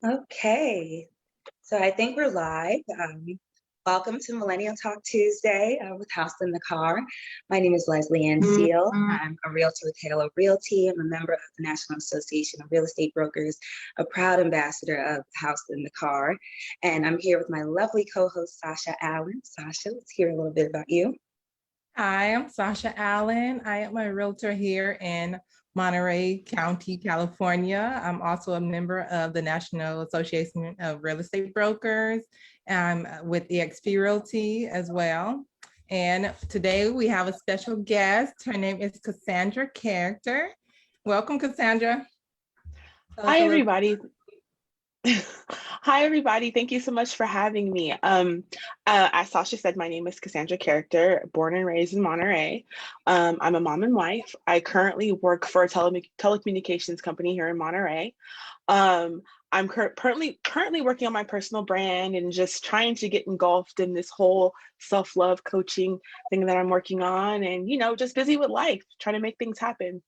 Okay, so I think we're live. Welcome to Millennial Talk Tuesday with House in the Car. My name is Leslie Ann Seal. I'm a realtor with Halo Realty. I'm a member of the National Association of Real Estate Brokers, a proud ambassador of House in the Car. And I'm here with my lovely co-host, Sasha Allen. Sasha, let's hear a little bit about you. Hi, I'm Sasha Allen. I am a realtor here in Monterey County, California. I'm also a member of the National Association of Real Estate Brokers. I'm with eXp Realty as well. And today we have a special guest. Her name is Cassandra Character. Welcome, Cassandra. Hi, everybody. Hi, everybody. Thank you so much for having me. As Sasha said, my name is Cassandra Character, born and raised in Monterey. I'm a mom and wife. I currently work for a telecommunications company here in Monterey. I'm currently working on my personal brand and just trying to get engulfed in this whole self-love coaching thing that I'm working on, and just busy with life, trying to make things happen.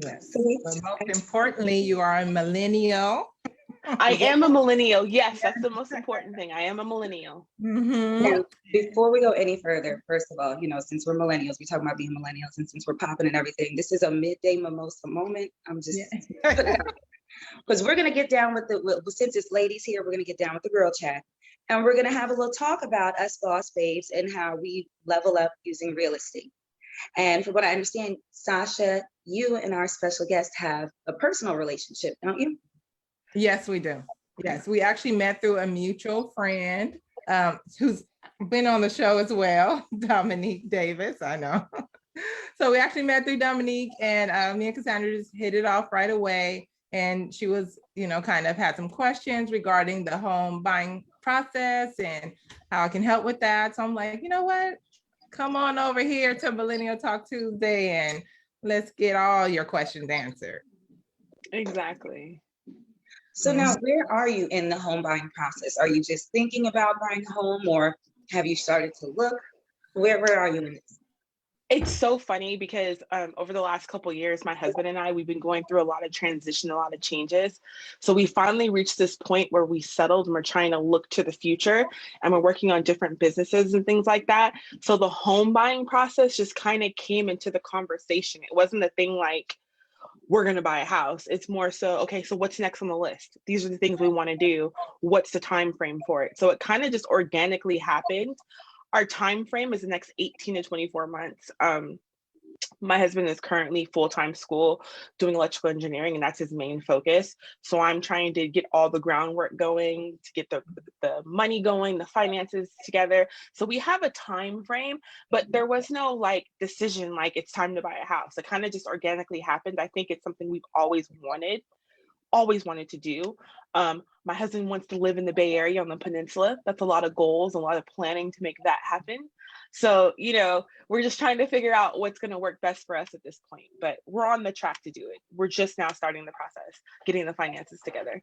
Yes. But most importantly, you are a millennial. I am a millennial. Yes, that's the most important thing. I am a millennial. Now, before we go any further, first of all, since we're millennials, we talk about being millennials, and since we're popping and everything, this is a midday mimosa moment. I'm just because we're gonna get down with since it's ladies here, we're gonna get down with the girl chat, and we're gonna have a little talk about us boss babes and how we level up using real estate. And from what I understand, Sasha, you and our special guest have a personal relationship, don't you? Yes, we do. Yes, we actually met through a mutual friend who's been on the show as well, Dominique Davis, I know. So we actually met through Dominique, and me and Cassandra just hit it off right away. And she was, kind of had some questions regarding the home buying process and how I can help with that. So I'm like, you know what? Come on over here to Millennial Talk Tuesday and let's get all your questions answered. Exactly. So now, where are you in the home buying process? Are you just thinking about buying a home, or have you started to look? Where are you in this? It's so funny because over the last couple of years, my husband and I, we've been going through a lot of transition, a lot of changes. So we finally reached this point where we settled and we're trying to look to the future, and we're working on different businesses and things like that. So the home buying process just kind of came into the conversation. It wasn't a thing like, we're going to buy a house. It's more so, okay, so what's next on the list? These are the things we want to do. What's the time frame for it? So it kind of just organically happened. Our time frame is the next 18 to 24 months. My husband is currently full-time school doing electrical engineering, and that's his main focus. So I'm trying to get all the groundwork going, to get the money going, the finances together. So we have a time frame, but there was no decision like it's time to buy a house. It kind of just organically happened. I think it's something we've always wanted to do. My husband wants to live in the Bay Area on the peninsula. That's a lot of goals, a lot of planning to make that happen. So, we're just trying to figure out what's going to work best for us at this point, but we're on the track to do it. We're just now starting the process, getting the finances together.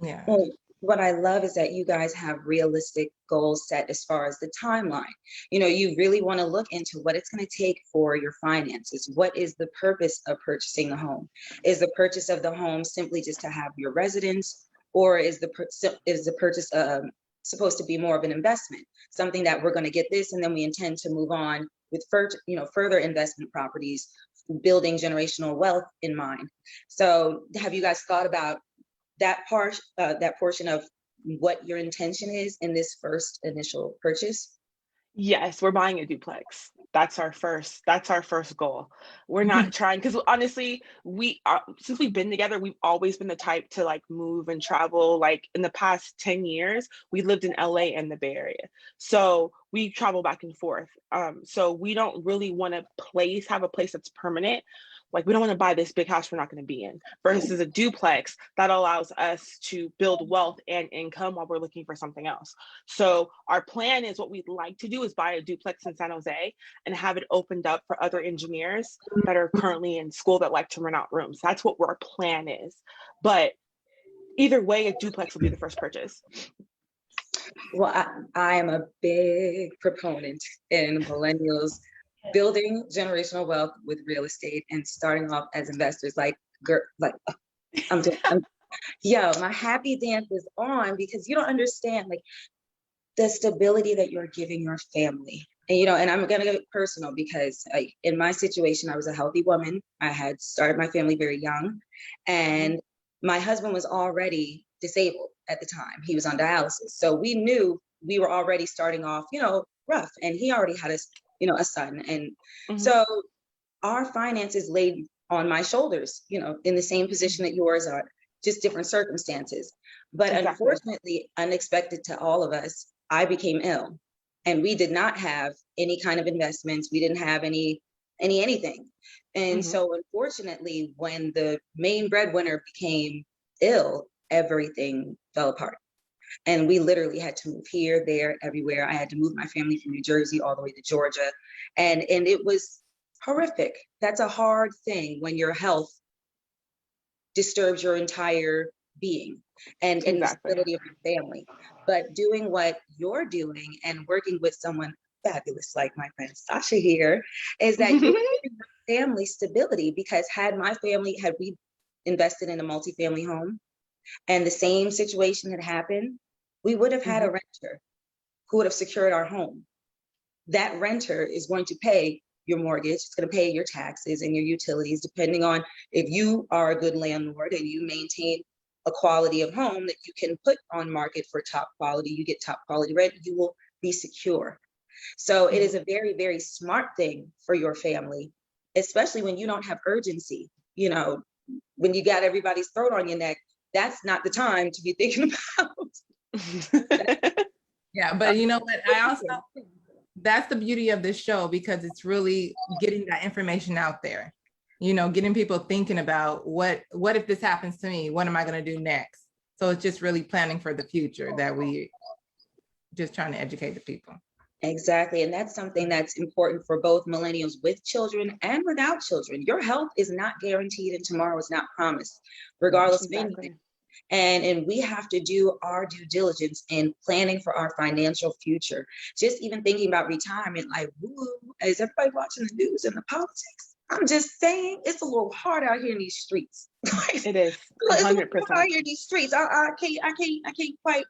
Yeah. Well, what I love is that you guys have realistic goals set as far as the timeline. You really want to look into what it's going to take for your finances. What is the purpose of purchasing the home? Is the purchase of the home simply just to have your residence, or is the purchase supposed to be more of an investment, something that we're going to get this and then we intend to move on with further investment properties, building generational wealth in mind? So have you guys thought about that portion of what your intention is in this first initial purchase? Yes, we're buying a duplex. That's our first goal. We're not trying, because honestly, since we've been together, we've always been the type to move and travel. Like in the past 10 years, we lived in LA and the Bay Area. So we travel back and forth. So we don't really want to have a place that's permanent. We don't want to buy this big house we're not going to be in, versus a duplex that allows us to build wealth and income while we're looking for something else. So our plan is, what we'd like to do is buy a duplex in San Jose and have it opened up for other engineers that are currently in school that like to rent out rooms. That's what our plan is. But either way, a duplex will be the first purchase. Well, I am a big proponent in millennials building generational wealth with real estate and starting off as investors. I'm Yo, my happy dance is on because you don't understand like the stability that you're giving your family. And and I'm gonna get personal because like in my situation, I was a healthy woman. I had started my family very young, and my husband was already disabled at the time. He was on dialysis. So we knew we were already starting off, rough. And he already had a son. And Mhm. so our finances laid on my shoulders, in the same position that yours are, just different circumstances. But Exactly. unfortunately, unexpected to all of us, I became ill and we did not have any kind of investments. We didn't have anything. And Mhm. so unfortunately, when the main breadwinner became ill, everything fell apart. And we literally had to move here, there, everywhere. I had to move my family from New Jersey all the way to Georgia. And it was horrific. That's a hard thing when your health disturbs your entire being and the Exactly. stability of your family. But doing what you're doing and working with someone fabulous like my friend Sasha here is that you're giving your family stability, because had we invested in a multifamily home and the same situation had happened, we would have had a Mhm. renter who would have secured our home. That renter is going to pay your mortgage, it's going to pay your taxes and your utilities, depending on if you are a good landlord and you maintain a quality of home that you can put on market for top quality, you get top quality rent, you will be secure. So it is Mhm. a very, very smart thing for your family, especially when you don't have urgency. You know, when you got everybody's throat on your neck, that's not the time to be thinking about. Yeah, but you know what? I also, that's the beauty of this show, because it's really getting that information out there, getting people thinking about what if this happens to me, what am I going to do next? So it's just really planning for the future, that we just trying to educate the people. Exactly. And that's something that's important for both millennials with children and without children. Your health is not guaranteed and tomorrow is not promised, regardless of anything. Exactly. And we have to do our due diligence in planning for our financial future. Just even thinking about retirement, like, woo, is everybody watching the news and the politics? I'm just saying, it's a little hard out here in these streets. It's It is a little hard out 100%. here in these streets. I can't quite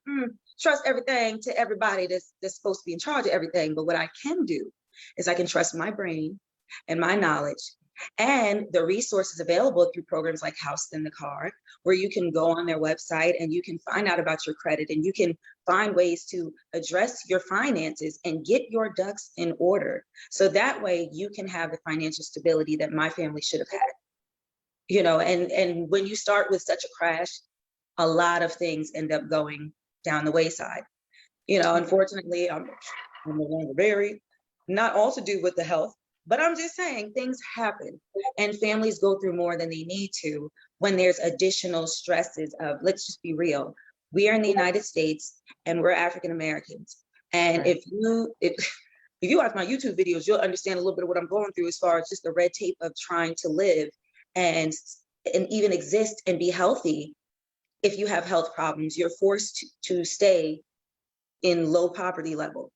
trust everything to everybody that's supposed to be in charge of everything. But what I can do is I can trust my brain and my knowledge and the resources available through programs like House in the Car, where you can go on their website and you can find out about your credit and you can find ways to address your finances and get your ducks in order. So that way you can have the financial stability that my family should have had. And when you start with such a crash, a lot of things end up going down the wayside. Unfortunately, I'm no longer married, not all to do with the health, but I'm just saying things happen and families go through more than they need to when there's additional stresses of, let's just be real. We are in the United States and we're African Americans. And Right. if you watch my YouTube videos, you'll understand a little bit of what I'm going through as far as just the red tape of trying to live and and even exist and be healthy. If you have health problems, you're forced to stay in low poverty level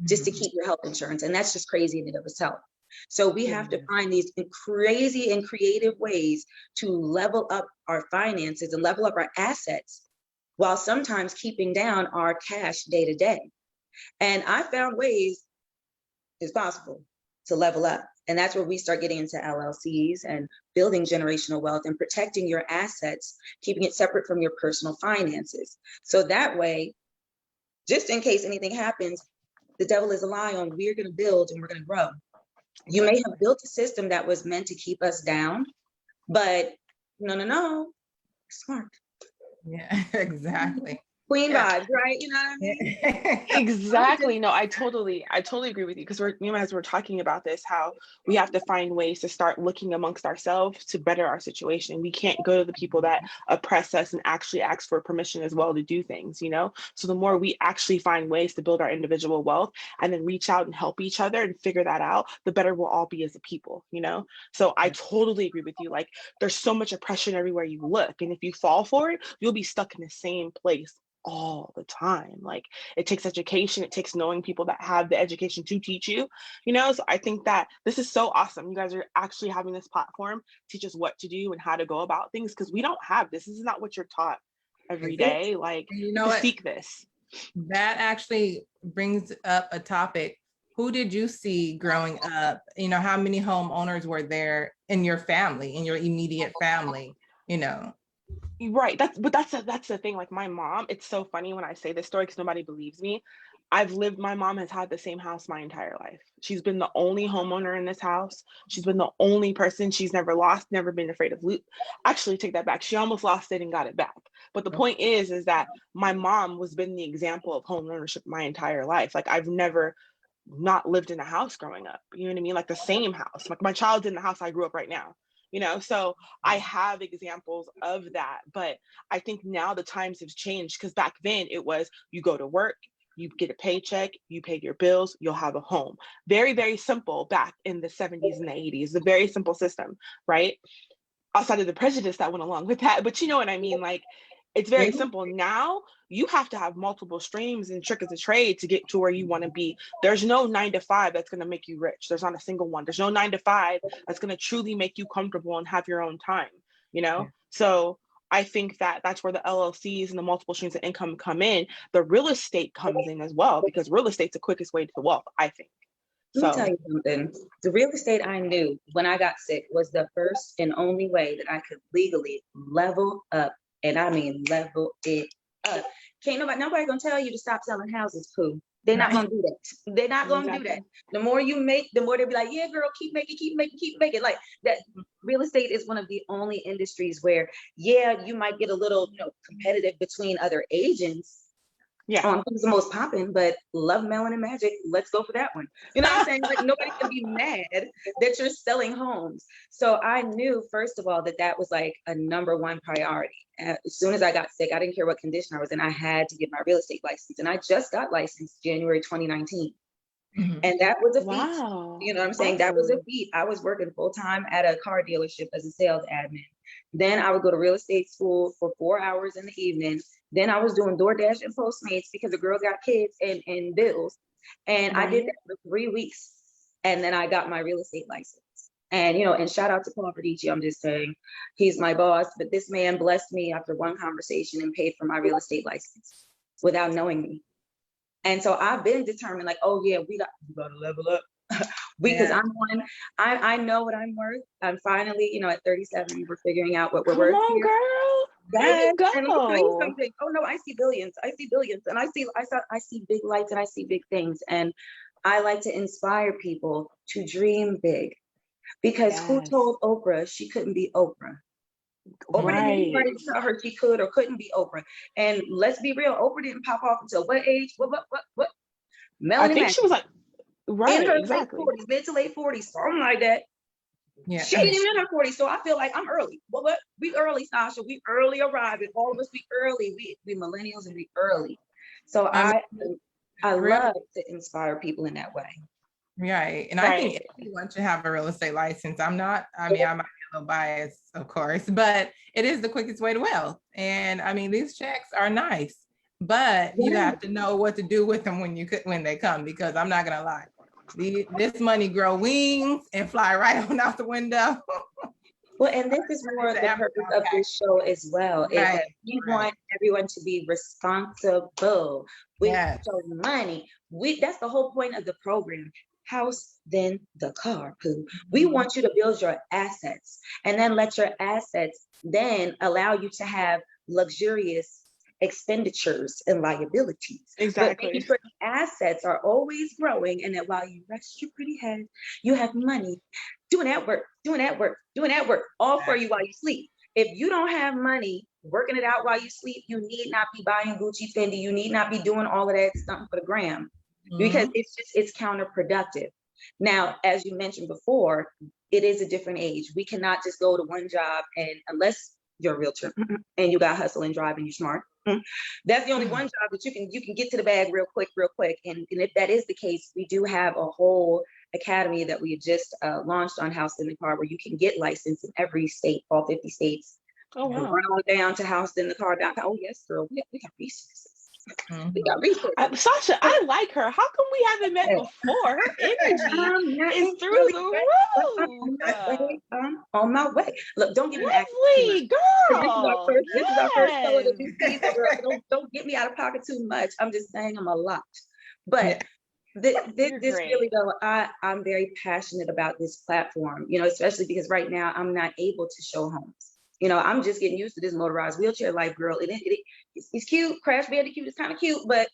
just to Mhm. keep your health insurance. And that's just crazy in and of itself. So we Yeah, have it to is. find these crazy and creative ways to level up our finances and level up our assets while sometimes keeping down our cash day to day. And I found ways it's possible to level up. And that's where we start getting into LLCs and building generational wealth and protecting your assets, keeping it separate from your personal finances. So that way, just in case anything happens, the devil is a lie on we're going to build and we're going to grow. You may Exactly. have built a system that was meant to keep us down, but no, no, no, smart. Yeah, exactly. Queen Yeah. vibes, right? You know what I mean? I was just, Exactly. No, I totally agree with you, because as we're talking about this, how we have to find ways to start looking amongst ourselves to better our situation. We can't go to the people that oppress us and actually ask for permission as well to do things. So the more we actually find ways to build our individual wealth and then reach out and help each other and figure that out, the better we'll all be as a people. So I totally agree with you. Like, there's so much oppression everywhere you look. And if you fall for it, you'll be stuck in the same place all the time. Like, it takes education, it takes knowing people that have the education to teach you, you know? So I think that this is so awesome. You guys are actually having this platform, teach us what to do and how to go about things, because we don't have this. This is not what you're taught every day. Like, And you know to what? seek this. That actually brings up a topic. Who did you see growing up? You know, how many homeowners were there in your family, in your immediate family, you know? Right. That's the thing. Like, my mom, it's so funny when I say this story because nobody believes me. My mom has had the same house my entire life. She's been the only homeowner in this house. She's been the only person. She's never lost, never been afraid of loot. Actually, take that back. She almost lost it and got it back. But the point is that my mom was been the example of home ownership my entire life. Like, I've never not lived in a house growing up. You know what I mean? Like, the same house. Like, my child's in the house I grew up right now. You know, so I have examples of that. But I think now the times have changed, because back then it was, you go to work, you get a paycheck, you pay your bills, you'll have a home. Very, very simple back in the 70s and the 80s, a very simple system, right? Outside of the prejudice that went along with that. But you know what I mean? Like, it's very simple. Now you have to have multiple streams and trick of the trade to get to where you want to be. There's no 9 to 5 that's going to make you rich. There's not a single one. There's no 9 to 5 that's going to truly make you comfortable and have your own time, you know? Yeah. So I think that that's where the LLCs and the multiple streams of income come in. The real estate comes in as well, because real estate's the quickest way to wealth, I think. Let me tell So you something. The real estate I knew when I got sick was the first and only way that I could legally level up. And I mean level it up. Can't nobody gonna tell you to stop selling houses, Pooh. They're not gonna do that. They're not gonna do that. The more you make, the more they'll be like, yeah, girl, keep making, keep making, keep making. Like that. Real estate is one of the only industries where, yeah, you might get a little, competitive between other agents yeah. who's the most popping, but Love, Melanin, Magic, let's go for that one. You know what I'm saying? Like, nobody can be mad that you're selling homes. So I knew, first of all, that was like a number one priority. As soon as I got sick, I didn't care what condition I was in, I had to get my real estate license. And I just got licensed January 2019. And that was a feat. Wow. You know what I'm saying? That was a feat. I was working full time at a car dealership as a sales admin. Then I would go to real estate school for 4 hours in the evening. Then I was doing DoorDash and Postmates because the girl got kids and bills. And I did that for 3 weeks. And then I got my real estate license. And, and shout out to Paul Verdici. I'm just saying, he's my boss. But this man blessed me after one conversation and paid for my real estate license without knowing me. And so I've been determined, like, oh yeah, we got to level up. Because I know what I'm worth. I'm finally, at 37, we're figuring out what we're worth. Come on, girl. There you go. And let me tell you something. Oh no, I see billions. I see billions, and I see big lights, and I see big things. And I like to inspire people to dream big, because who told Oprah she couldn't be Oprah? Oprah didn't anybody tell her she could or couldn't be Oprah. And let's be real, Oprah didn't pop off until what age? What? I think she was like, in her late 40s, mid to late 40s, something like that. Yeah. She ain't even in her 40s, so I feel like I'm early. Well, what? We early, Sasha. We early arriving. All of us, we early. We millennials, and we early. So I love to inspire people in that way. Right. And I think everyone should have a real estate license. I mean, I might be a little biased, of course, but it is the quickest way to wealth. And I mean, these checks are nice, but you have to know what to do with them when they come, because I'm not gonna lie. This money grow wings and fly right on out the window. Well, and this is more the purpose of this show as well. Is that we want everyone to be responsible with your money. That's the whole point of the program. House, then the car, Pooh. We want you to build your assets, and then let your assets then allow you to have luxurious expenditures and liabilities. Exactly. But making sure the assets are always growing, and that while you rest your pretty head, you have money doing that work, all for you while you sleep. If you don't have money working it out while you sleep, you need not be buying Gucci, Fendi. You need not be doing all of that stuff for the gram, because it's counterproductive. Now, as you mentioned before, it is a different age. We cannot just go to one job, and unless you're a realtor and you got hustle and drive and you're smart, that's the only one job that you can get to the bag real quick. And if that is the case, we do have a whole academy that we just launched on House in the Car, where you can get licensed in every state, all 50 states, Oh, And wow. run on down to house, then the car down. Oh, yes, girl, we got resources. We Mhm. got resources. Sasha, I like her. How come we haven't met before? Her energy I'm not is through really the ready, but I'm roof. on my way. I'm on my way. Look, don't get me acting too much. Lovely 'Cause girl. this is our first show of the Yes. new season. Don't get me out of pocket too much. I'm just saying I'm a lot. But Yeah. You're this great. really though, I'm very passionate about this platform, especially because right now I'm not able to show homes. I'm just getting used to this motorized wheelchair life, girl. It's cute. Crash Bandicoot is kind of cute, but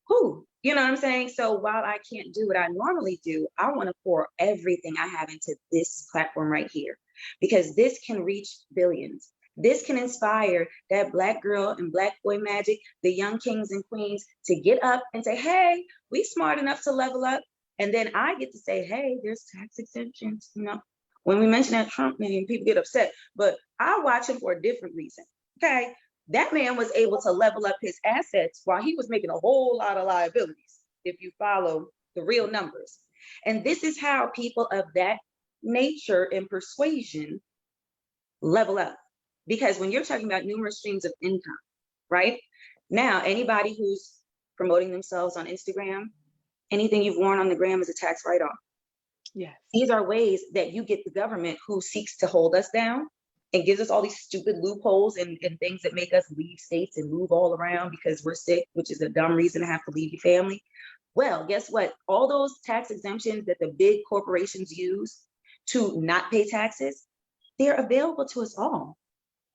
who, you know what I'm saying? So while I can't do what I normally do, I want to pour everything I have into this platform right here, because this can reach billions. This can inspire that Black girl and Black boy magic, the young kings and queens, to get up and say, hey, we smart enough to level up. And then I get to say, hey, there's tax exemptions. When we mention that Trump name, people get upset, but I watch him for a different reason. Okay. That man was able to level up his assets while he was making a whole lot of liabilities, if you follow the real numbers. And this is how people of that nature and persuasion level up. Because when you're talking about numerous streams of income, right? Now, anybody who's promoting themselves on Instagram, anything you've worn on the gram is a tax write-off. Yes. These are ways that you get the government who seeks to hold us down and gives us all these stupid loopholes and things that make us leave states and move all around because we're sick, which is a dumb reason to have to leave your family. Well, guess what? All those tax exemptions that the big corporations use to not pay taxes, they're available to us all.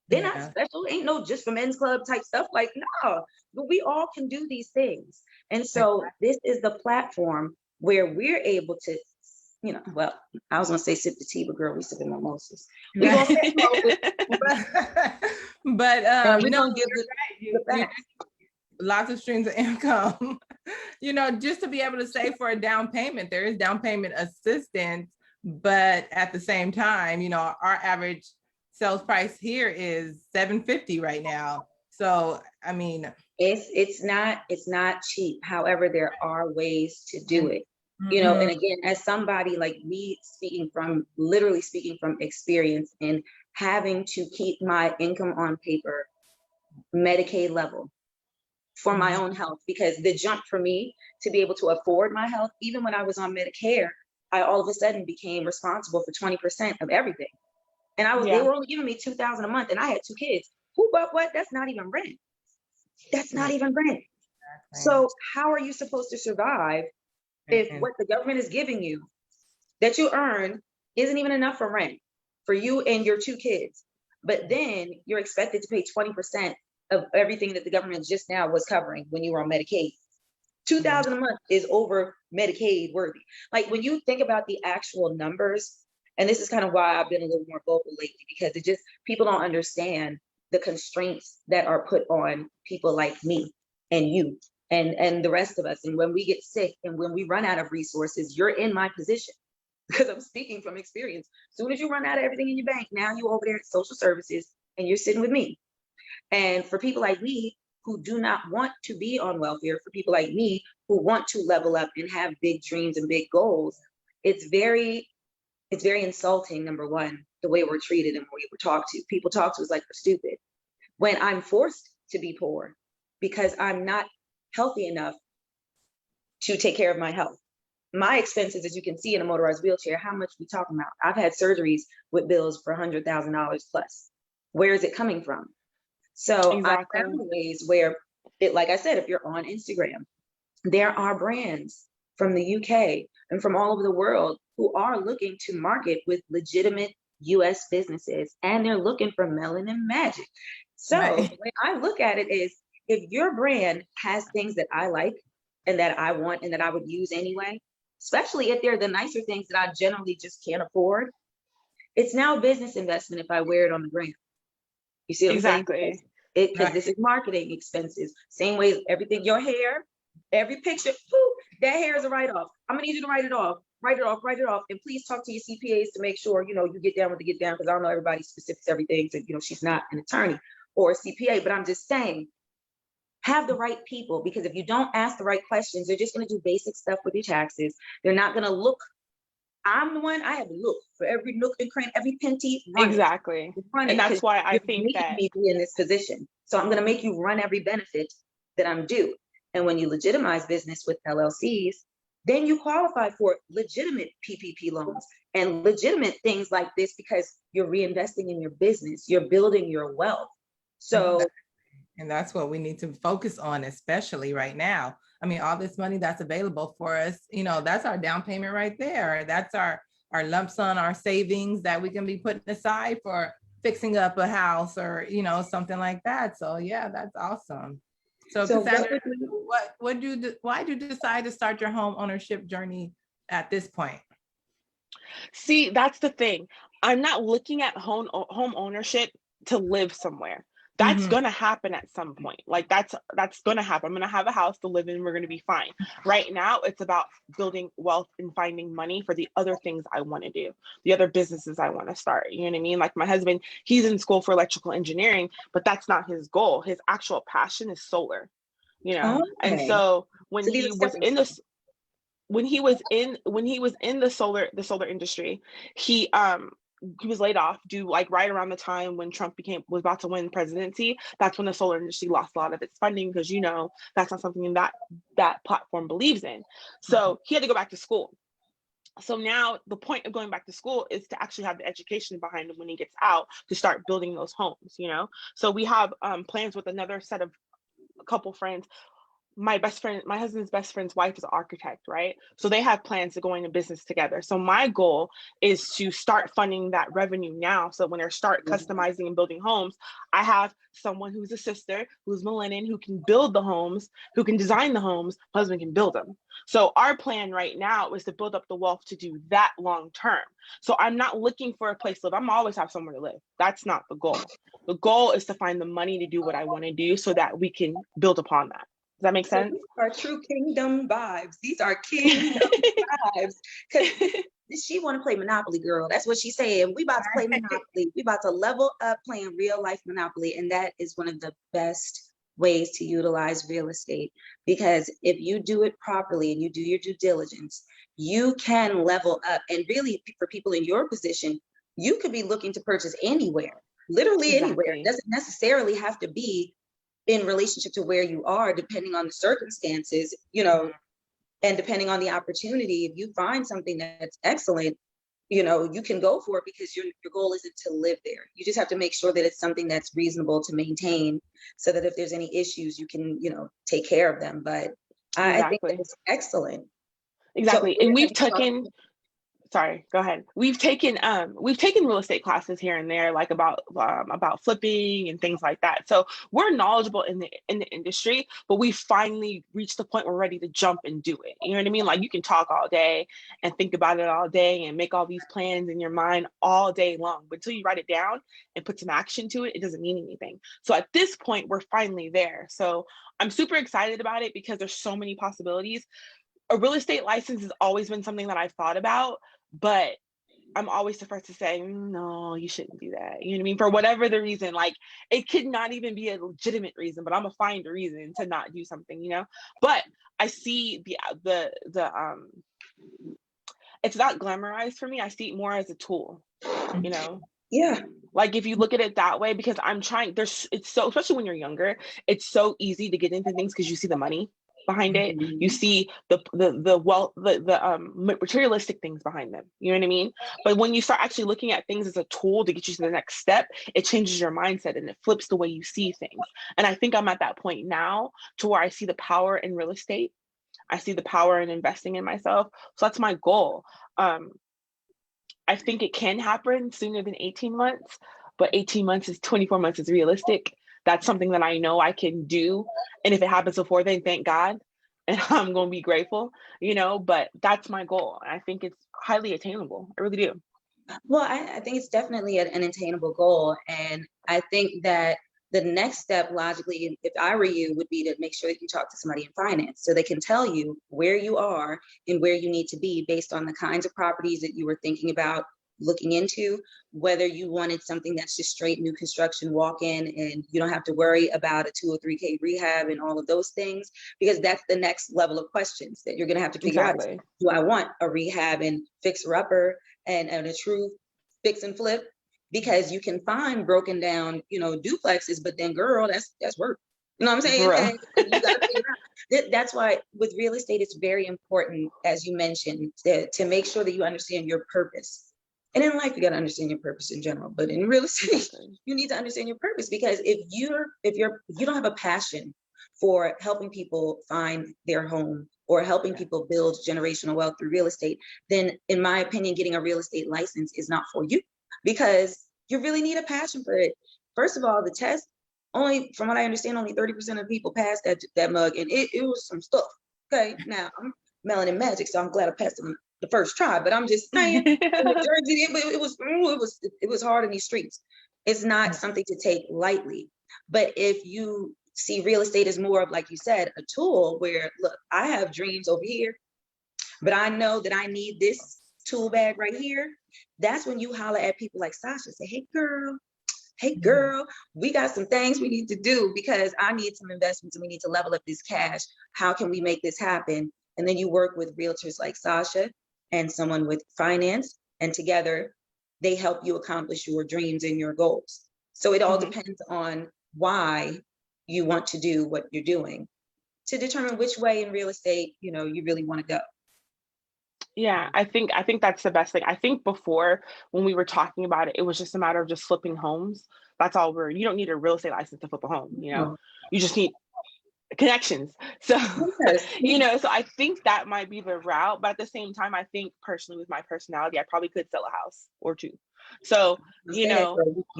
They're not Yeah. special. Ain't no just for men's club type stuff. Like, no, but we all can do these things. And so this is the platform where we're able to, well, I was gonna say sip the tea, but girl, we sipping mimosas. We gonna sip mimosas, But and we're no, gonna give you're the, right. the facts. Lots of streams of income. Just to be able to save for a down payment, there is down payment assistance, but at the same time, our average sales price here is $750 right now. So I mean, It's not cheap. However, there are ways to do it. mhm. And again, as somebody like me literally speaking from experience and having to keep my income on paper, Medicaid level for my own health, because the jump for me to be able to afford my health, even when I was on Medicare, I all of a sudden became responsible for 20% of everything. And they Yeah. were only giving me $2,000 a month and I had 2 kids. Who, but what? That's not even rent. That's not even rent. So how are you supposed to survive if what the government is giving you that you earn isn't even enough for rent for you and your 2 kids? But then you're expected to pay 20% of everything that the government just now was covering when you were on Medicaid. 2,000 a month is over Medicaid worthy. Like when you think about the actual numbers, and this is kind of why I've been a little more vocal lately, because people don't understand the constraints that are put on people like me and you and the rest of us. And when we get sick and when we run out of resources, you're in my position because I'm speaking from experience. As soon as you run out of everything in your bank, now you're over there at social services and you're sitting with me. And for people like me who do not want to be on welfare, for people like me who want to level up and have big dreams and big goals, it's very insulting, number one, the way we're treated and the way we're talked to. People talk to us like we're stupid. When I'm forced to be poor because I'm not healthy enough to take care of my health. My expenses, as you can see in a motorized wheelchair, how much we talking about? I've had surgeries with bills for $100,000 plus. Where is it coming from? So Exactly. I found ways where like I said, if you're on Instagram, there are brands from the UK and from all over the world who are looking to market with legitimate US businesses, and they're looking for melanin magic. So the way I look at it is, if your brand has things that I like and that I want and that I would use anyway, especially if they're the nicer things that I generally just can't afford, it's now business investment if I wear it on the gram. You see what I'm saying? Exactly. Because this is marketing expenses. Same way as everything, your hair, every picture, that hair is a write-off. I'm gonna need you to write it off, and please talk to your CPAs to make sure you get down with the get down, because I don't know everybody's specifics, everything. So she's not an attorney or a CPA, but I'm just saying, have the right people, because if you don't ask the right questions, they're just gonna do basic stuff with your taxes. They're not gonna look I'm the one, I have to look for every nook and cranny, every penty, Exactly. run And it, because that's why I you're think making that me be in this position. So I'm going to make you run every benefit that I'm due. And when you legitimize business with LLCs, then you qualify for legitimate PPP loans and legitimate things like this, because you're reinvesting in your business, you're building your wealth. So And that's what we need to focus on, especially right now. I mean, all this money that's available for us, you know, that's our down payment right there. That's our lump sum, our savings that we can be putting aside for fixing up a house or, you know, something like that. So yeah, that's awesome. So so what Cassandra, would you, why did you decide to start your home ownership journey at this point? See, that's the thing. I'm not looking at home ownership to live somewhere. That's Mhm. gonna happen at some point. Like that's gonna happen. I'm gonna have a house to live in. We're gonna be fine. Right now, it's about building wealth and finding money for the other things I want to do, the other businesses I want to start. You know what I mean? Like my husband, he's in school for electrical engineering, but that's not his goal. His actual passion is solar. You know, and okay. so when So these he are was stepping in stones. this when he was in the solar industry, he he was laid off due like right around the time when Trump was about to win presidency. That's when the solar industry lost a lot of its funding, because you know that's not something that platform believes in. So he had to go back to school. So now the point of going back to school is to actually have the education behind him when he gets out to start building those homes, you know. So we have plans with another set of a couple friends. My husband's best friend's wife is an architect, right? So they have plans to go into business together. So my goal is to start funding that revenue now. So when they start customizing and building homes, I have someone who's a sister, who's Millennial, who can build the homes, who can design the homes. My husband can build them. So our plan right now is to build up the wealth to do that long term. So I'm not looking for a place to live. I'm always have somewhere to live. That's not the goal. The goal is to find the money to do what I want to do so that we can build upon that. Does that make So sense? these are true kingdom vibes. These are kingdom vibes. Because she want to play Monopoly, girl. That's what she's saying. We about to play Monopoly. We about to level up playing real life Monopoly. And that is one of the best ways to utilize real estate. Because if you do it properly and you do your due diligence, you can level up. And really, for people in your position, you could be looking to purchase anywhere, literally anywhere. It Exactly. doesn't necessarily have to be in relationship to where you are, depending on the circumstances, you know, and depending on the opportunity. If you find something that's excellent, you know, you can go for it, because your goal isn't to live there. You just have to make sure that it's something that's reasonable to maintain, so that if there's any issues, you can, you know, take care of them. But I think that Exactly. it's excellent. So Exactly. And where have we've you talked? taken sorry, go ahead. We've taken real estate classes here and there, like about flipping and things like that. So we're knowledgeable in the industry, but we finally reached the point where we're ready to jump and do it. You know what I mean? Like you can talk all day and think about it all day and make all these plans in your mind all day long, but until you write it down and put some action to it, it doesn't mean anything. So at this point, we're finally there. So I'm super excited about it because there's so many possibilities. A real estate license has always been something that I've thought about, but I'm always the first to say, no, you shouldn't do that. You know what I mean? For whatever the reason, like it could not even be a legitimate reason, but I'm gonna find a reason to not do something, you know? But I see the it's not glamorized for me. I see it more as a tool, you know? Yeah. Like if you look at it that way, because I'm trying, it's so, especially when you're younger, it's so easy to get into things because you see the money behind it. You Mhm. see the wealth, the materialistic things behind them. You know what I mean? But when you start actually looking at things as a tool to get you to the next step, it changes your mindset and it flips the way you see things. And I think I'm at that point now to where I see the power in real estate. I see the power in investing in myself. So that's my goal. Um, I think it can happen sooner than 18 months, but 18 months is 24 months is realistic. That's something that I know I can do. And if it happens before then, thank God. And I'm going to be grateful, you know, but that's my goal. I think it's highly attainable. I really do. Well, I think it's definitely an attainable goal. And I think that the next step, logically, if I were you, would be to make sure that you talk to somebody in finance so they can tell you where you are and where you need to be based on the kinds of properties that you were thinking about looking into, whether you wanted something that's just straight new construction walk-in and you don't have to worry about a 2 or 3K rehab and all of those things, because that's the next level of questions that you're going to have to figure out. Do I want a rehab and fixer-upper and a true fix and flip? Because you can find broken down, duplexes, but then girl, that's work. You know what I'm saying? And you gotta figure out. That's why with real estate, it's very important, as you mentioned, to make sure that you understand your purpose. And in life, you got to understand your purpose in general. But in real estate, you need to understand your purpose, because if you don't have a passion for helping people find their home or helping people build generational wealth through real estate, then in my opinion, getting a real estate license is not for you, because you really need a passion for it. First of all, the test, only from what I understand, only 30% of people passed that mug, and it was some stuff. Okay, now I'm melanin magic, so I'm glad I passed it the first try. But I'm just saying, in Jersey, it was hard in these streets. It's not something to take lightly. But if you see real estate as more of, like you said, a tool where, look, I have dreams over here, but I know that I need this tool bag right here. That's when you holler at people like Sasha, say, hey girl, we got some things we need to do because I need some investments and we need to level up this cash. How can we make this happen? And then you work with realtors like Sasha and someone with finance, and together they help you accomplish your dreams and your goals. So it all depends on why you want to do what you're doing to determine which way in real estate, you really want to go. Yeah, I think that's the best thing. I think before, when we were talking about it, it was just a matter of just flipping homes. That's all you don't need a real estate license to flip a home, you just need connections. So, so I think that might be the route. But at the same time, I think personally with my personality, I probably could sell a house or two. So, you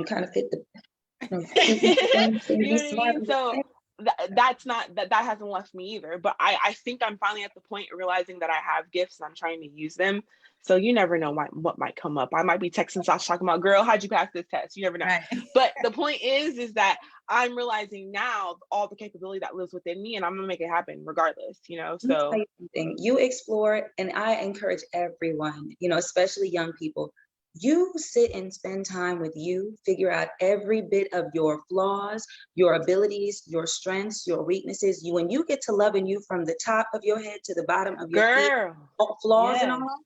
kind of fit the, you know what I mean? So that hasn't left me either. But I think I'm finally at the point of realizing that I have gifts and I'm trying to use them. So you never know what might come up. I might be texting Sasha talking about, girl, how'd you pass this test? You never know. Right. But the point is that I'm realizing now all the capability that lives within me, and I'm gonna make it happen regardless, So you explore, and I encourage everyone, especially young people, you sit and spend time with you, figure out every bit of your flaws, your abilities, your strengths, your weaknesses. When you get to loving you from the top of your head to the bottom of your feet, flaws and all,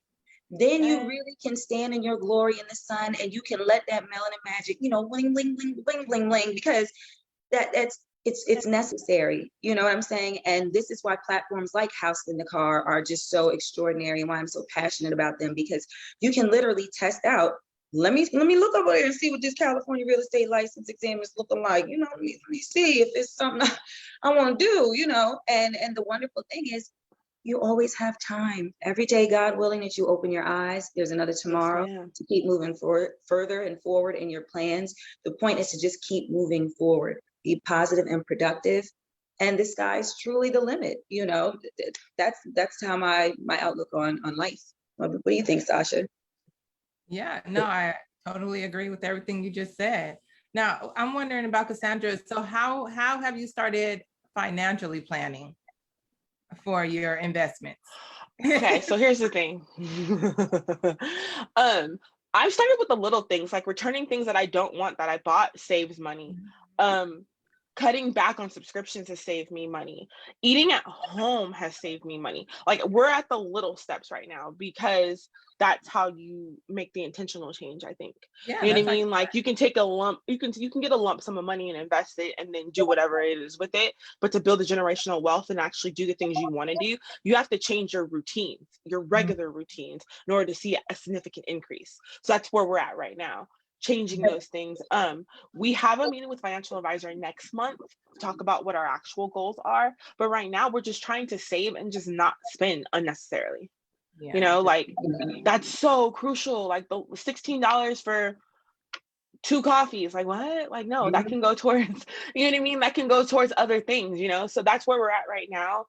then you really can stand in your glory in the sun, and you can let that melanin magic, bling, bling, bling, bling, bling, bling, because it's necessary. You know what I'm saying? And this is why platforms like House in the Car are just so extraordinary, and why I'm so passionate about them, because you can literally test out. Let me look over there and see what this California real estate license exam is looking like. Let me see if it's something I want to do, and the wonderful thing is you always have time. Every day, God willing, that you open your eyes, there's another tomorrow to keep moving further and forward in your plans. The point is to just keep moving forward. Be positive and productive, and the sky's truly the limit. That's how my outlook on life. What do you think, Sasha? Yeah, no, I totally agree with everything you just said. Now, I'm wondering about Cassandra. So how have you started financially planning for your investments? Okay, so here's the thing. I've started with the little things, like returning things that I don't want that I bought saves money. Cutting back on subscriptions has saved me money. Eating at home has saved me money. Like, we're at the little steps right now, because that's how you make the intentional change, I think. Yeah, you know what I mean? Like, you can take a lump, you can get a lump sum of money and invest it and then do whatever it is with it. But to build a generational wealth and actually do the things you want to do, you have to change your routines, your regular routines, in order to see a significant increase. So that's where we're at right now, changing those things. We have a meeting with financial advisor next month to talk about what our actual goals are. But right now we're just trying to save and just not spend unnecessarily. Like, that's so crucial. Like the $16 for 2 coffees, like what? Like, no, that can go towards, you know what I mean? That can go towards other things, So that's where we're at right now.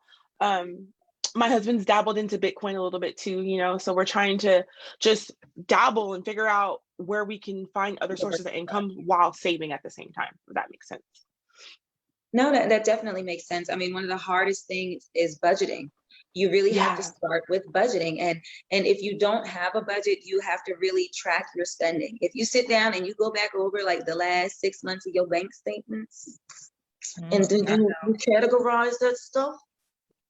My husband's dabbled into Bitcoin a little bit too, so we're trying to just dabble and figure out where we can find other sources of income while saving at the same time, if that makes sense. No, that definitely makes sense. I mean, one of the hardest things is budgeting. You really have to Yeah. start with budgeting. And if you don't have a budget, you have to really track your spending. If you sit down and you go back over like the last 6 months of your bank statements and then you categorize that stuff,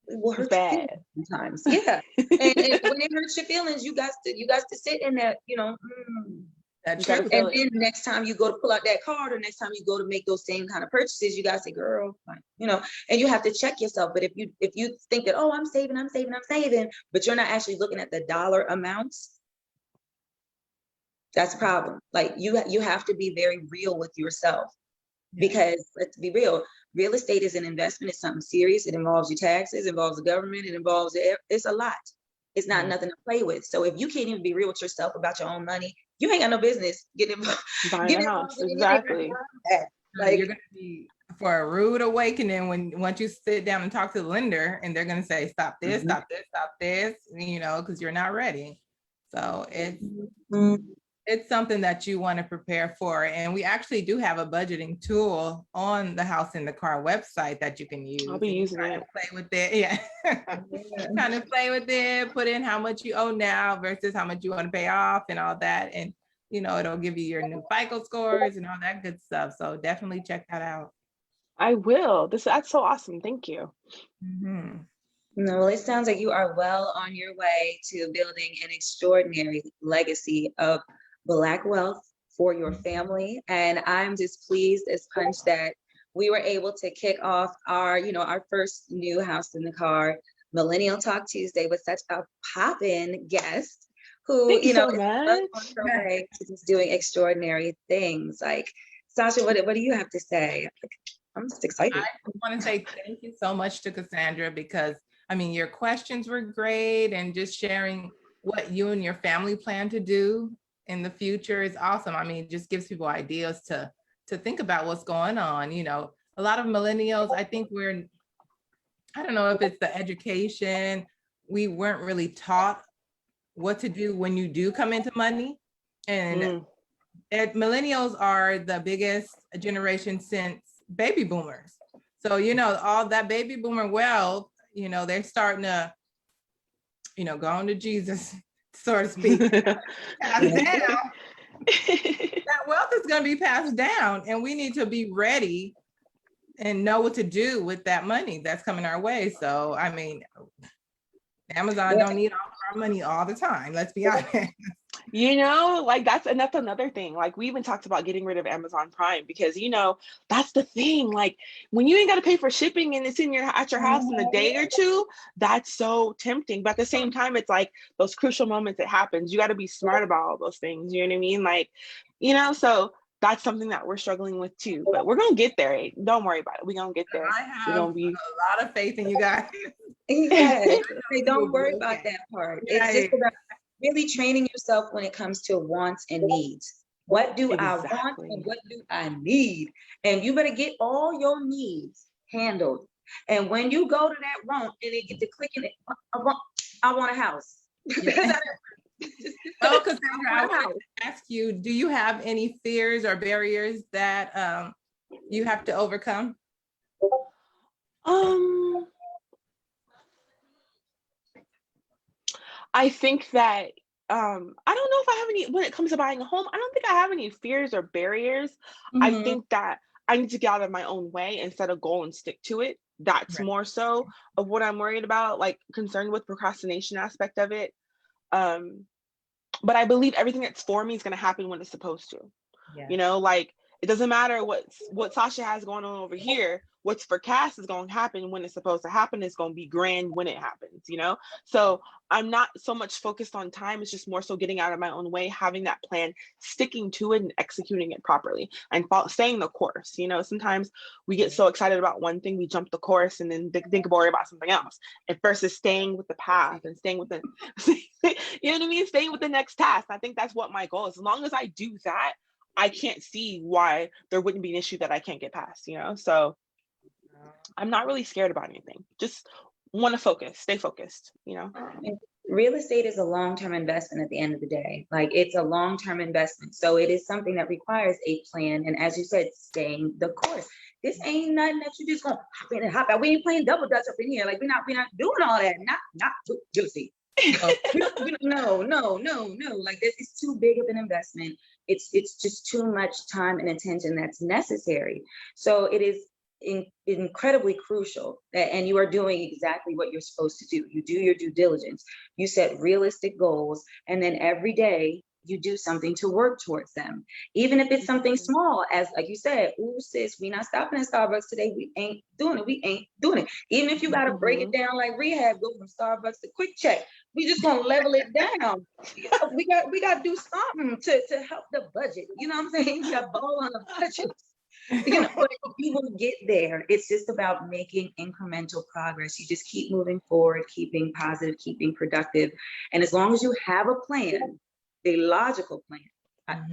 it will It's hurt your bad. feelings sometimes. Yeah. And when it hurts your feelings, you got to sit in that, That You gotta truth. feel and then next time you go to pull out that card, or next time you go to make those same kind of purchases, you gotta say, girl, like, and you have to check yourself. But if you think that, oh, I'm saving, but you're not actually looking at the dollar amounts, that's a problem. Like you have to be very real with yourself. Because let's be real estate is an investment. It's something serious. It involves your taxes, it involves the government, it's a lot. It's not nothing to play with. So if you can't even be real with yourself about your own money, you ain't got no business getting involved. buying Getting a involved house. in anything Exactly. like that. Like, You're gonna be for a rude awakening once you sit down and talk to the lender, and they're gonna say, stop this, Mhm. stop this, stop this, because you're not ready. So Mhm. it's something that you want to prepare for. And we actually do have a budgeting tool on the House in the Car website that you can use. I'll be using kind it. of play with it. Yeah. Kind of play with it, put in how much you owe now versus how much you want to pay off and all that. And, it'll give you your new FICO scores and all that good stuff. So definitely check that out. I will. That's so awesome. Thank you. Mm-hmm. No, well, it sounds like you are well on your way to building an extraordinary legacy of Black wealth for your family. And I'm just pleased as punch that we were able to kick off our first new House in the Car Millennial Talk Tuesday with such a pop-in guest who, Thank you so is well much. on her way to just doing extraordinary things. Like, Sasha, what do you have to say? I'm just excited. I want to say thank you so much to Cassandra, because your questions were great, and just sharing what you and your family plan to do in the future is awesome. It just gives people ideas to think about what's going on. A lot of millennials, I think I don't know if it's the education, we weren't really taught what to do when you do come into money. And millennials are the biggest generation since baby boomers. So, all that baby boomer wealth, they're starting to, go on to Jesus, so to speak. Passed down. That wealth is going to be passed down, and we need to be ready and know what to do with that money that's coming our way. So, Amazon don't need all our money all the time. Let's be honest. That's another thing. Like, we even talked about getting rid of Amazon Prime, because that's the thing. Like, when you ain't got to pay for shipping and it's at your house in a day or two, that's so tempting. But at the same time, it's like those crucial moments that happens. You got to be smart about all those things. You know what I mean? Like, so that's something that we're struggling with too. But we're gonna get there. Don't worry about it. We're gonna get there. I have a lot of faith in you guys. Yeah, don't worry about that part. Yeah. It's just about really training yourself when it comes to wants and needs. What do I want and what do I need? And you better get all your needs handled. And when you go to that want and they get to clicking it, I want a house. Yeah. Well, Cassandra, I want to ask you, do you have any fears or barriers that you have to overcome? I think that I don't know if I have any, when it comes to buying a home, I don't think I have any fears or barriers. I think that I need to get out of my own way instead of go and stick to it. That's more so of what I'm worried about, like concerned with procrastination aspect of it. But I believe everything that's for me is going to happen when it's supposed to. Like, it doesn't matter what Sasha has going on over here. What's for Cass is going to happen when it's supposed to happen. It's going to be grand when it happens, So I'm not so much focused on time. It's just more so getting out of my own way, having that plan, sticking to it and executing it properly, and staying the course. Sometimes we get so excited about one thing, we jump the course and then think about something else. And versus staying with the path and staying with the, you know what I mean? Staying with the next task. I think that's what my goal is. As long as I do that, I can't see why there wouldn't be an issue that I can't get past, So I'm not really scared about anything. Just want to stay focused, Real estate is a long-term investment at the end of the day. Like, it's a long-term investment. So it is something that requires a plan. And as you said, staying the course. This ain't nothing that you just gonna hop in and hop out. We ain't playing double dutch up in here. Like we're not doing all that. Not Josie. No. Like this is too big of an investment. It's just too much time and attention that's necessary. So it is incredibly crucial that, and you are doing exactly what you're supposed to do. You do your due diligence. You set realistic goals, and then every day you do something to work towards them. Even if it's something small, as like you said, ooh, sis, we not stopping at Starbucks today. We ain't doing it. Even if you got to break it down like rehab, go from Starbucks to Quick Check. We just gonna level it down. We got to do something to help the budget. You know what I'm saying? We got ball on the budget. But you will get there. It's just about making incremental progress. You just keep moving forward, keeping positive, keeping productive. And as long as you have a plan, a logical plan,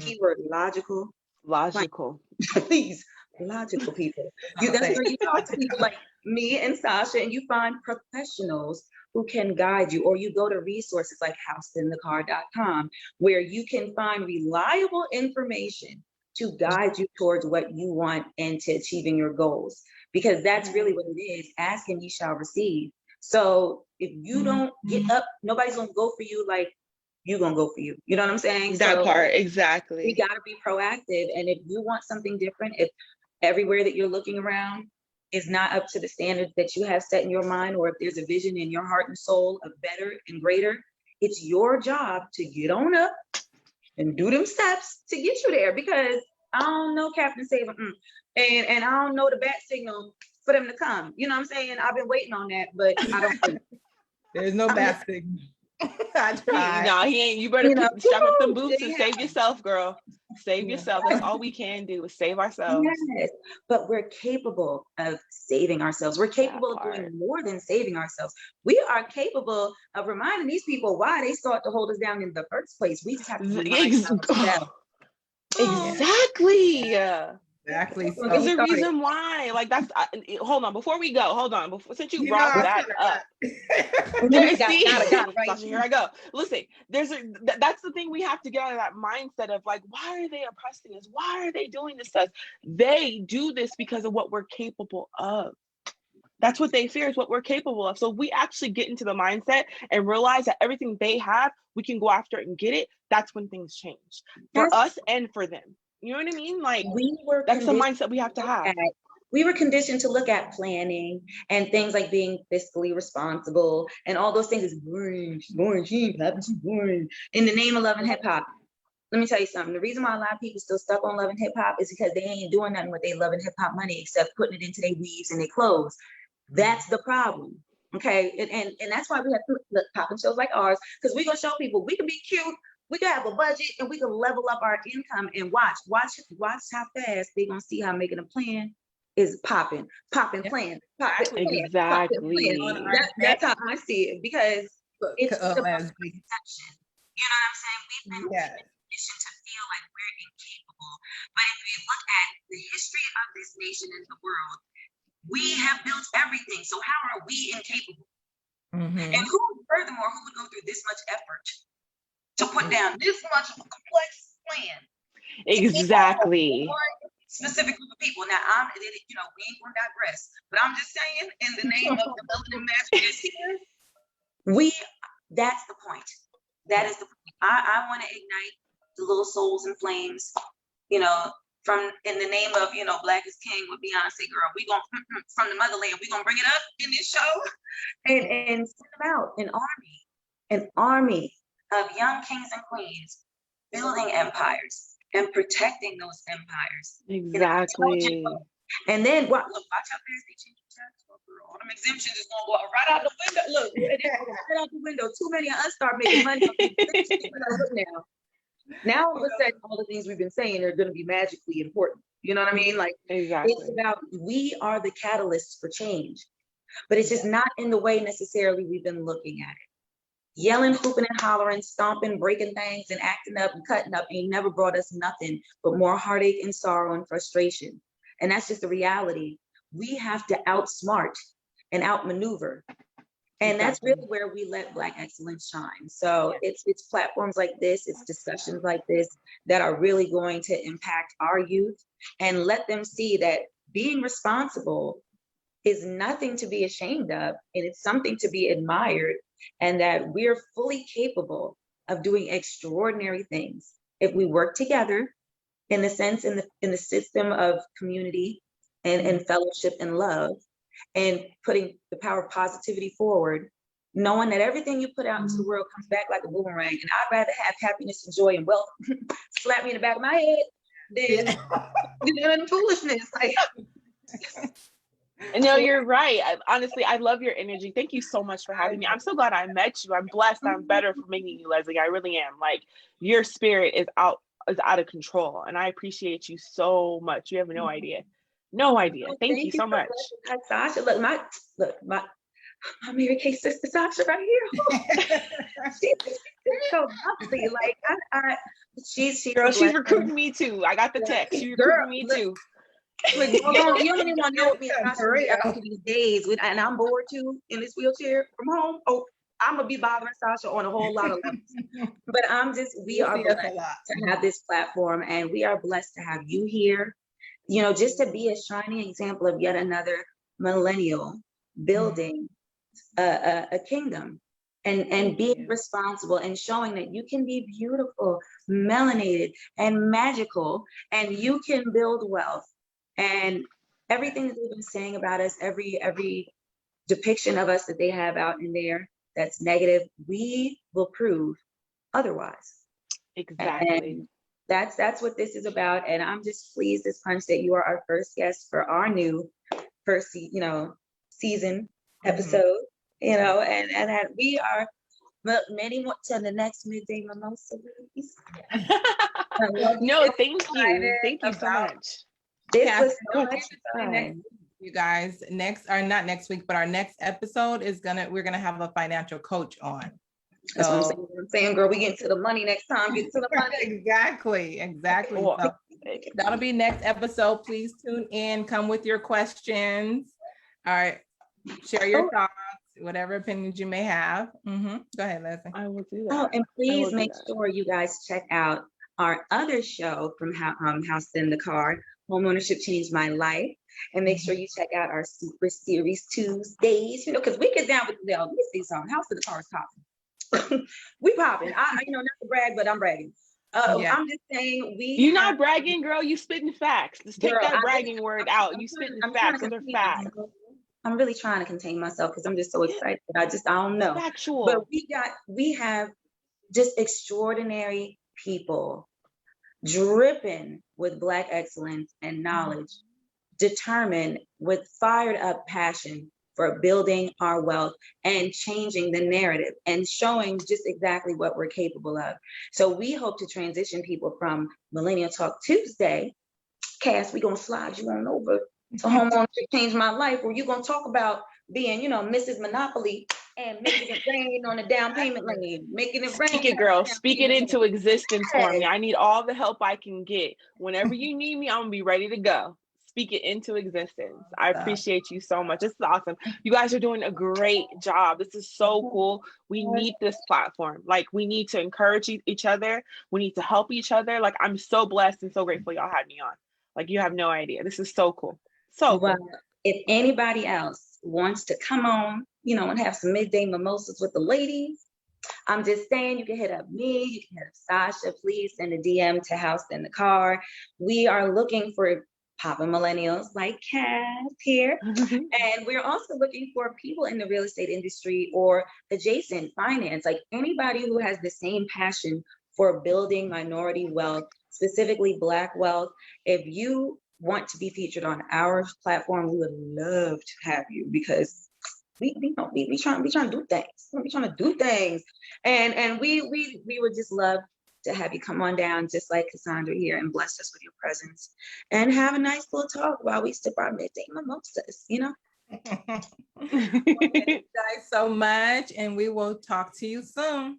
keyword logical. Please, logical people. That's where you talk to people like me and Sasha, and you find professionals who can guide you, or you go to resources like houseinthecar.com, where you can find reliable information to guide you towards what you want and to achieving your goals. Because that's really what it is. Ask and you shall receive. So if you don't get up, nobody's gonna go for you like you're gonna go for you. You know what I'm saying? That part, exactly. We gotta be proactive. And if you want something different, if everywhere that you're looking around is not up to the standards that you have set in your mind, or if there's a vision in your heart and soul of better and greater, it's your job to get on up and do them steps to get you there. Because I don't know Captain Saver, and I don't know the bat signal for them to come. You know what I'm saying? I've been waiting on that, but I don't. There's no bat signal. I tried. No, he ain't. You better strap up them boots and save yourself, girl. Save yourself. That's all we can do is save ourselves. Yes, but we're capable of saving ourselves. We're capable of doing more than saving ourselves. We are capable of reminding these people why they sought to hold us down in the first place. We just have to remind ourselves. Exactly. Exactly. So. There's a reason why. Like that's. Hold on. Before we go, since you brought that up, here I go. Listen, that's the thing we have to get out of that mindset of like, why are they oppressing us? Why are they doing this to us? They do this because of what we're capable of. That's what they fear is what we're capable of. So if we actually get into the mindset and realize that everything they have, we can go after it and get it. That's when things change for us and for them. You know what I mean? Like that's the mindset we have to have. We were conditioned to look at planning and things like being fiscally responsible and all those things is boring. She ain't happy, she's boring. In the name of love and hip hop. Let me tell you something. The reason why a lot of people still stuck on love and hip hop is because they ain't doing nothing with their love and hip hop money except putting it into their weaves and their clothes. That's the problem. Okay. And that's why we have to look popping shows like ours, because we're gonna show people we can be cute. We can have a budget and we can level up our income and watch how fast they're gonna see how making a plan is popping, plan. Exactly. That's how I see it, because it's about perception. You know what I'm saying? We've been conditioned to feel like we're incapable. But if you look at the history of this nation and the world, we have built everything. So how are we incapable? And furthermore, who would go through this much effort to put down this much of a complex plan? Exactly. Specific group of people. Now, we ain't gonna digress, but I'm just saying, in the name of the melanin magic is here. That's the point. That is the point. I want to ignite the little souls and flames, from in the name of, Black is King with Beyonce, girl. We gonna from the motherland, we gonna bring it up in this show and send them out an army of young kings and queens building empires and protecting those empires. Exactly. And then watch how fast they change the tax law, girl. All them exemptions is gonna go right out the window. Look, right out the window. Too many of us start making money off these exemptions. Look now all of a sudden, all the things we've been saying are going to be magically important. You know what I mean? Like, exactly. It's about, we are the catalysts for change, but it's just not in the way necessarily we've been looking at it. Yelling, hooping and hollering, stomping, breaking things and acting up and cutting up ain't never brought us nothing but more heartache and sorrow and frustration. And that's just the reality. We have to outsmart and outmaneuver. And that's really where we let Black excellence shine. So it's platforms like this, it's discussions like this that are really going to impact our youth and let them see that being responsible is nothing to be ashamed of, and it's something to be admired, and that we're fully capable of doing extraordinary things if we work together in the sense in the system of community and fellowship and love, and putting the power of positivity forward, knowing that everything you put out into the world comes back like a boomerang. And I'd rather have happiness and joy and wealth slap me in the back of my head than foolishness. Like, no, you're right. Honestly, I love your energy. Thank you so much for having me. I'm so glad I met you. I'm blessed. I'm better for meeting you, Leslie. I really am. Like, your spirit is out of control, and I appreciate you so much. You have no idea. No idea. Thank you so much. Sasha, look, my Mary Kay sister Sasha right here. She's so lovely. Like she's girl, she's recruiting me too. I got the text. She's recruiting me too. Look, you don't even want to know me after these days, and I'm bored too in this wheelchair from home. Oh, I'm gonna be bothering Sasha on a whole lot of levels. But we are blessed to have this platform, and we are blessed to have you here. You know, just to be a shining example of yet another millennial building a kingdom and being responsible and showing that you can be beautiful, melanated, and magical, and you can build wealth. And everything that they've been saying about us, every depiction of us that they have out in there that's negative, we will prove otherwise. Exactly. And that's what this is about. And I'm just pleased as punch that you are our first guest for our new first season episode, and that we are many more to the next midday mimosa. No, thank you. Thank you so much. This was so much fun. You guys, not next week, but our next episode we're gonna have a financial coach on. That's what I'm saying, girl. We get to the money next time. Get to the money. Exactly. Cool. So that'll be next episode. Please tune in. Come with your questions. All right. Share your thoughts, whatever opinions you may have. Go ahead, Leslie. I will do that. Oh, and please make sure you guys check out our other show from House in the Car, Homeownership Changed My Life. And make sure you check out our Super Series Tuesdays, because we get down with let me see something. House in the Car is popping. We popping. Not to brag, but I'm bragging. I'm just saying you're not bragging, girl. You spitting facts. Just take that bragging word out. You spitting facts. Those are facts. I'm really trying to contain myself because I'm just so excited. I don't know. Factual. But we have just extraordinary people dripping with Black excellence and knowledge, determined with fired up passion for building our wealth and changing the narrative and showing just exactly what we're capable of. So we hope to transition people from Millennial Talk Tuesday. Cass, we're going to slide you on over to Homeownership Changed My Life, where you're going to talk about being, Mrs. Monopoly and making it rain on the down payment lane, making it rain. Speak it, girl. Speak it into existence for me. I need all the help I can get. Whenever you need me, I'm going to be ready to go. Speak it into existence. I appreciate you so much. This is awesome. You guys are doing a great job. This is so cool. We need this platform. Like, we need to encourage each other. We need to help each other. Like, I'm so blessed and so grateful y'all had me on. Like, you have no idea. This is so cool. So well, if anybody else wants to come on, and have some midday mimosas with the ladies, I'm just saying, you can hit up me, you can hit up Sasha. Please send a DM to House in the Car. We are looking for Papa Millennials like Cass here. And we're also looking for people in the real estate industry or adjacent finance, like anybody who has the same passion for building minority wealth, specifically Black wealth. If you want to be featured on our platform, we would love to have you, because we trying to do things. We trying to do things, and we would just love to have you come on down, just like Cassandra here, and bless us with your presence and have a nice little talk while we sip our midday mimosas. Well, thank you guys so much, and we will talk to you soon.